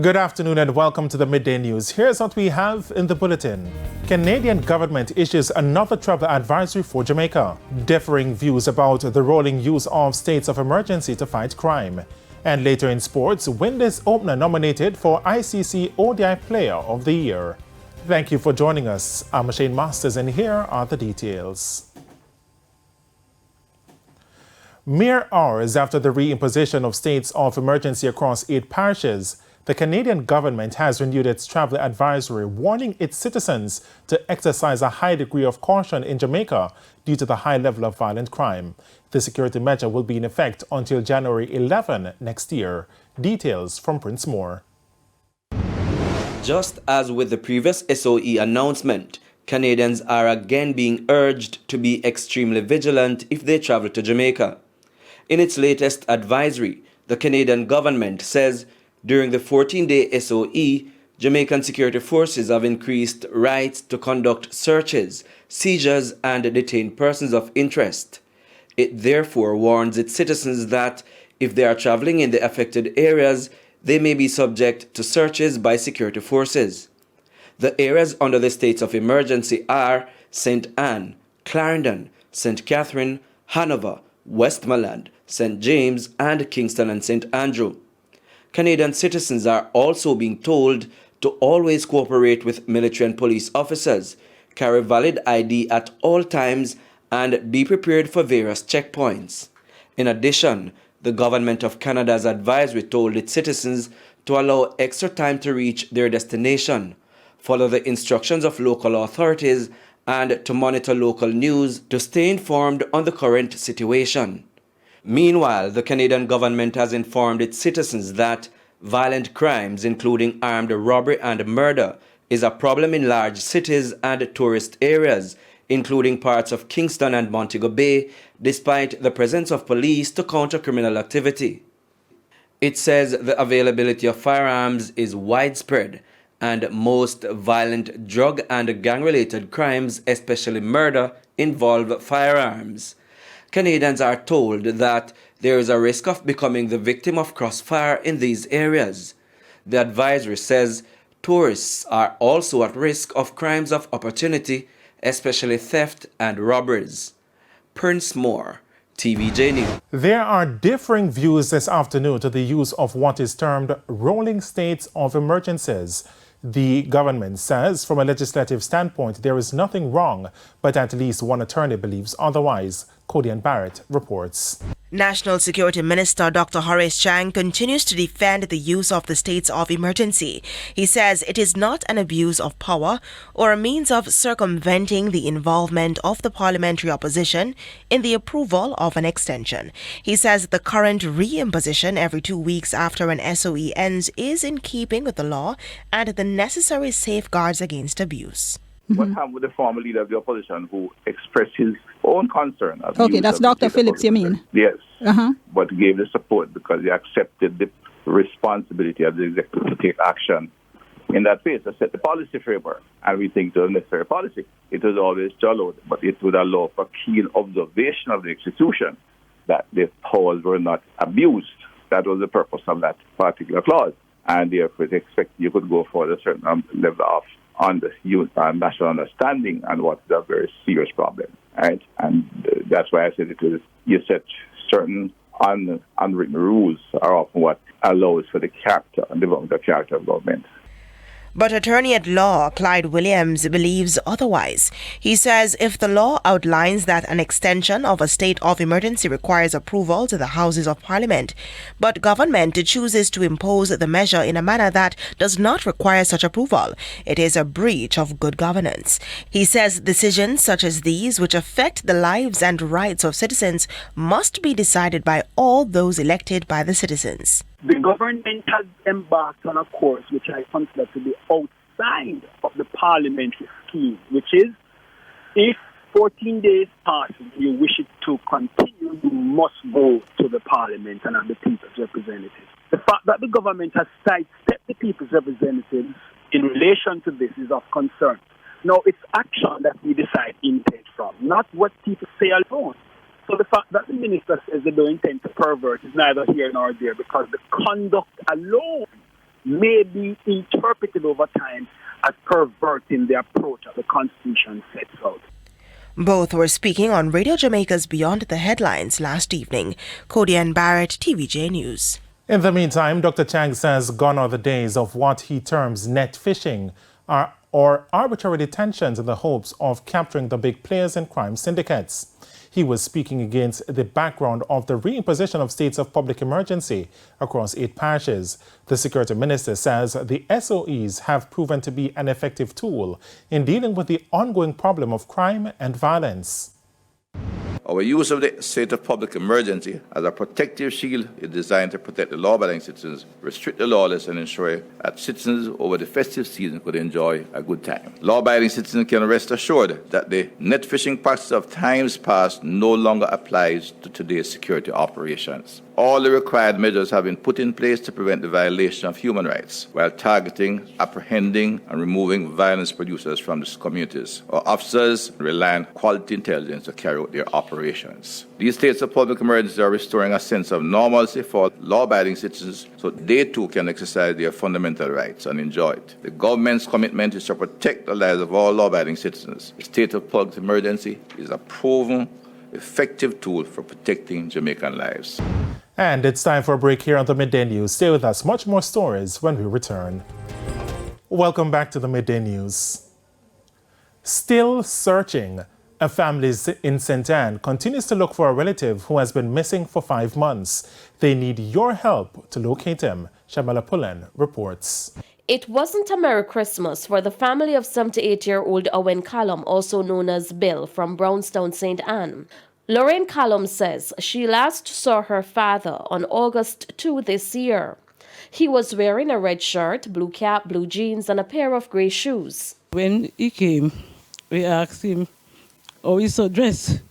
Good afternoon and welcome to the Midday News. Here's what we have in the bulletin. Canadian government issues another travel advisory for Jamaica. Differing views about the rolling use of states of emergency to fight crime. And later in sports, Windies opener nominated for ICC ODI Player of the Year. Thank you for joining us. I'm Shane Masters and here are the details. Mere hours after the reimposition of states of emergency across 8 parishes, the Canadian government has renewed its travel advisory, warning its citizens to exercise a high degree of caution in Jamaica due to the high level of violent crime. The security measure will be in effect until January 11 next year. Details from Prince Moore. Just as with the previous SOE announcement, Canadians are again being urged to be extremely vigilant if they travel to Jamaica. In its latest advisory, the Canadian government says during the 14-day SOE, Jamaican security forces have increased rights to conduct searches, seizures, and detain persons of interest. It therefore warns its citizens that if they are traveling in the affected areas, they may be subject to searches by security forces. The areas under the states of emergency are St. Anne, Clarendon, St. Catherine, Hanover, Westmoreland, St. James, and Kingston and St. Andrew. Canadian citizens are also being told to always cooperate with military and police officers, carry valid ID at all times, and be prepared for various checkpoints. In addition, the Government of Canada's advisory told its citizens to allow extra time to reach their destination, follow the instructions of local authorities, and to monitor local news to stay informed on the current situation. Meanwhile, the Canadian government has informed its citizens that violent crimes, including armed robbery and murder, is a problem in large cities and tourist areas, including parts of Kingston and Montego Bay, despite the presence of police to counter criminal activity. It says the availability of firearms is widespread, and most violent drug and gang-related crimes, especially murder, involve firearms. Canadians are told that there is a risk of becoming the victim of crossfire in these areas. The advisory says tourists are also at risk of crimes of opportunity, especially theft and robberies. Prince Moore, TVJ News. There are differing views this afternoon to the use of what is termed rolling states of emergencies. The government says from a legislative standpoint there is nothing wrong, but at least one attorney believes otherwise. Codian Barrett reports. National Security Minister Dr. Horace Chang continues to defend the use of the states of emergency. He says it is not an abuse of power or a means of circumventing the involvement of the parliamentary opposition in the approval of an extension. He says the current reimposition every 2 weeks after an SOE ends is in keeping with the law and the necessary safeguards against abuse. What happened with the former leader of the opposition who expressed his own concern? Okay, that's Dr. Phillips, you mean? Yes, but gave the support because he accepted the responsibility of the executive to take action in that phase to set the policy framework. And we think it was necessary policy. It was always followed, but it would allow for keen observation of the institution that the powers were not abused. That was the purpose of that particular clause. And therefore, expect you could go for a certain level of national understanding and what's a very serious problem, right? And that's why I said you set certain unwritten rules are often what allows for the character and development of character of government. But attorney-at-law Clyde Williams believes otherwise. He says if the law outlines that an extension of a state of emergency requires approval to the Houses of Parliament, but government chooses to impose the measure in a manner that does not require such approval, it is a breach of good governance. He says decisions such as these, which affect the lives and rights of citizens, must be decided by all those elected by the citizens. The government has embarked on a course which I consider to be outside of the parliamentary scheme, which is if 14 days pass and you wish it to continue, you must go to the parliament and have the people's representatives. The fact that the government has sidestepped the people's representatives in relation to this is of concern. Now, it's action that we decide intent from, not what people say alone. So the fact that the minister says they don't intend to pervert is neither here nor there, because the conduct alone may be interpreted over time as perverting the approach that the Constitution sets out. Both were speaking on Radio Jamaica's Beyond the Headlines last evening. Cody and Barrett, TVJ News. In the meantime, Dr. Chang says gone are the days of what he terms net fishing or arbitrary detentions in the hopes of capturing the big players in crime syndicates. He was speaking against the background of the reimposition of states of public emergency across 8 parishes. The security minister says the SOEs have proven to be an effective tool in dealing with the ongoing problem of crime and violence. Our use of the state of public emergency as a protective shield is designed to protect the law-abiding citizens, restrict the lawless, and ensure that citizens over the festive season could enjoy a good time. Law-abiding citizens can rest assured that the net fishing practice of times past no longer applies to today's security operations. All the required measures have been put in place to prevent the violation of human rights while targeting, apprehending, and removing violence producers from the communities. Our officers rely on quality intelligence to carry out their operations. These states of public emergency are restoring a sense of normalcy for law-abiding citizens so they too can exercise their fundamental rights and enjoy it. The government's commitment is to protect the lives of all law-abiding citizens. The state of public emergency is a proven, effective tool for protecting Jamaican lives. And it's time for a break here on the Midday News. Stay with us. Much more stories when we return. Welcome back to the Midday News. Still searching. A family in St. Anne continues to look for a relative who has been missing for 5 months. They need your help to locate him. Shamala Pullen reports. It wasn't a Merry Christmas for the family of 78-year-old Owen Callum, also known as Bill, from Brownstown, St. Anne. Lorraine Callum says she last saw her father on August 2 this year. He was wearing a red shirt, blue cap, blue jeans, and a pair of grey shoes. When he came, we asked him how he saw dressed.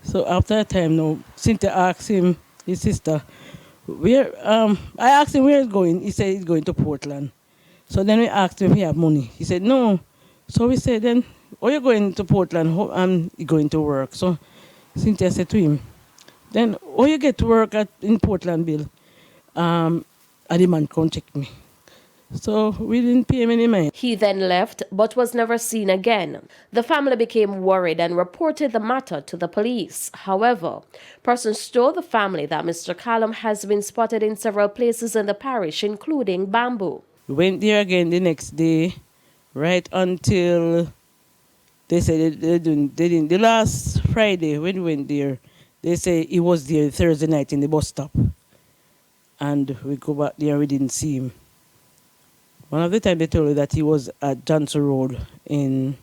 So after a time now, Cynthia asked him, his sister, I asked him where he's going. He said he's going to Portland. So then we asked him if he had money. He said no. So we said then, are you going to Portland? I'm going to work. So Cynthia said to him, then, how you get to work in Portland, Bill? And the man come check me. So we didn't pay him any money. He then left, but was never seen again. The family became worried and reported the matter to the police. However, persons told the family that Mr. Callum has been spotted in several places in the parish, including Bamboo. We went there again the next day, right until they said they didn't. The last Friday when we went there, they say he was there Thursday night in the bus stop. And we go back there, we didn't see him. One of the time they told me that he was at Johnson Road in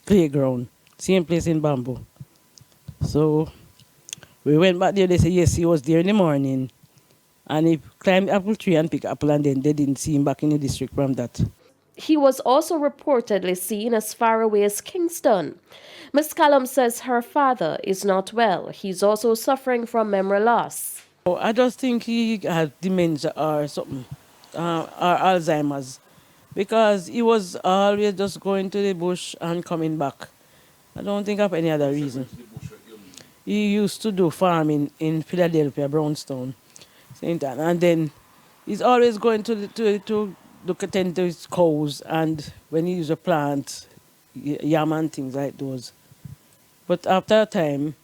Playground, same place in Bamboo. So we went back there, they said yes, he was there in the morning. And he climbed the apple tree and picked apple, and then they didn't see him back in the district from that. He was also reportedly seen as far away as Kingston. Ms. Callum says her father is not well. He's also suffering from memory loss. I just think he had dementia or something, or Alzheimer's, because he was always just going to the bush and coming back. I don't think of any other reason. He used to do farming in Philadelphia, Brownstown, St. Anne, and then he's always going to look attend to his cows, and when he used to plant yam and things like those. But after a time,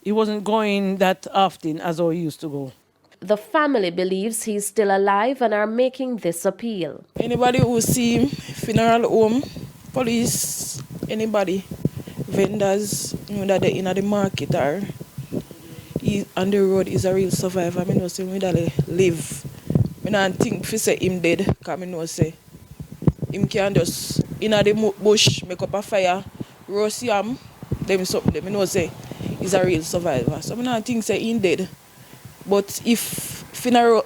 he wasn't going that often as how he used to go. The family believes he's still alive and are making this appeal. Anybody who see him, funeral home, police, anybody, vendors, that they're in the market or he on the road is a real survivor. I know say that live. I don't think if you say him dead, because I know say him can just in the bush make up a fire, roast yam, them something. I know say he's a real survivor. So I don't think say him dead. But if funeral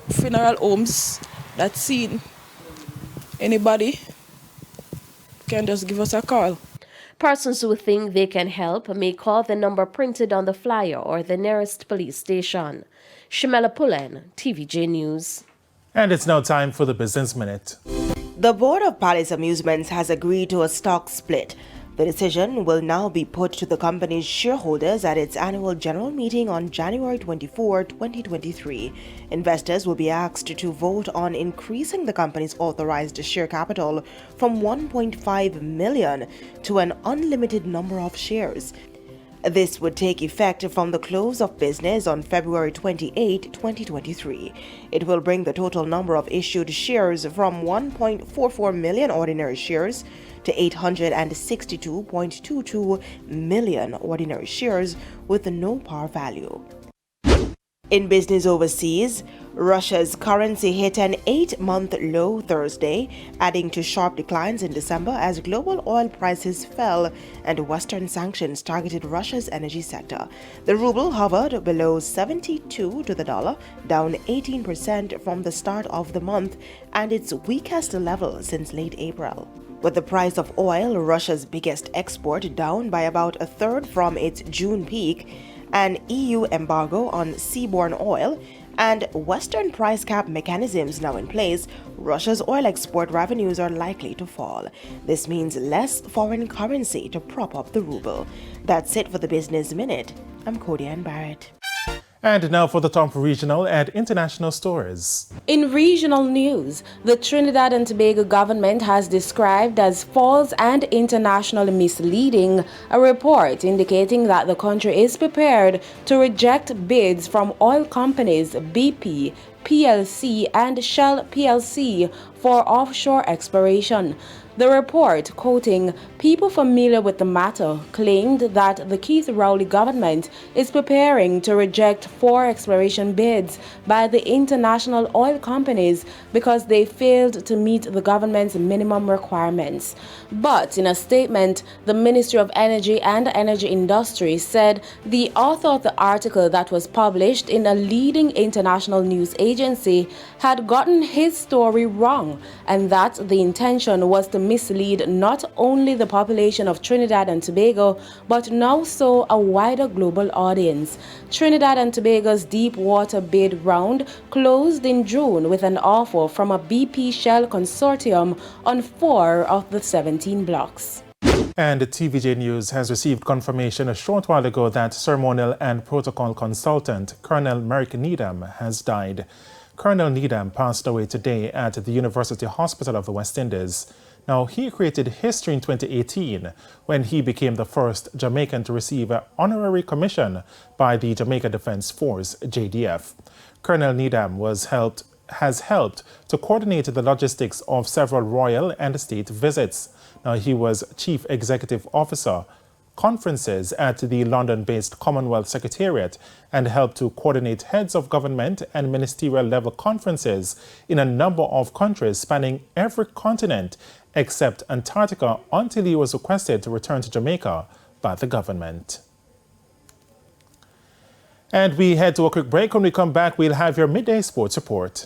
homes that seen anybody can just give us a call. Persons who think they can help may call the number printed on the flyer or the nearest police station. Shamala Pullen, TVJ News. And it's now time for the Business Minute. The Board of Palace Amusements has agreed to a stock split. The decision will now be put to the company's shareholders at its annual general meeting on January 24, 2023. Investors will be asked to vote on increasing the company's authorized share capital from 1.5 million to an unlimited number of shares. This would take effect from the close of business on February 28, 2023. It will bring the total number of issued shares from 1.44 million ordinary shares to 862.22 million ordinary shares with no par value. In business overseas, Russia's currency hit an 8-month low Thursday, adding to sharp declines in December as global oil prices fell and Western sanctions targeted Russia's energy sector. The ruble hovered below 72 to the dollar, down 18% from the start of the month and its weakest level since late April. With the price of oil, Russia's biggest export, down by about a third from its June peak, an EU embargo on seaborne oil, and Western price cap mechanisms now in place, Russia's oil export revenues are likely to fall. This means less foreign currency to prop up the ruble. That's it for the Business Minute. I'm Codianne Barrett. And now for the top regional and international stories. In regional news, the Trinidad and Tobago government has described as false and internationally misleading a report indicating that the country is prepared to reject bids from oil companies BP, PLC and Shell PLC for offshore exploration. The report, quoting people familiar with the matter, claimed that the Keith Rowley government is preparing to reject 4 exploration bids by the international oil companies because they failed to meet the government's minimum requirements. But in a statement, the Ministry of Energy and Energy Industry said the author of the article that was published in a leading international news agency had gotten his story wrong and that the intention was to mislead not only the population of Trinidad and Tobago, but now so a wider global audience. Trinidad and Tobago's deep water bid round closed in June with an offer from a BP Shell consortium on 4 of the 17 blocks. And TVJ News has received confirmation a short while ago that ceremonial and protocol consultant Colonel Merrick Needham has died. Colonel Needham passed away today at the University Hospital of the West Indies. Now, he created history in 2018 when he became the first Jamaican to receive an honorary commission by the Jamaica Defense Force, JDF. Colonel Needham has helped to coordinate the logistics of several royal and state visits. Now, he was Chief Executive Officer conferences at the London-based Commonwealth Secretariat and helped to coordinate heads of government and ministerial level conferences in a number of countries spanning every continent except Antarctica until he was requested to return to Jamaica by the government. And we head to a quick break. When we come back, we'll have your midday sports report.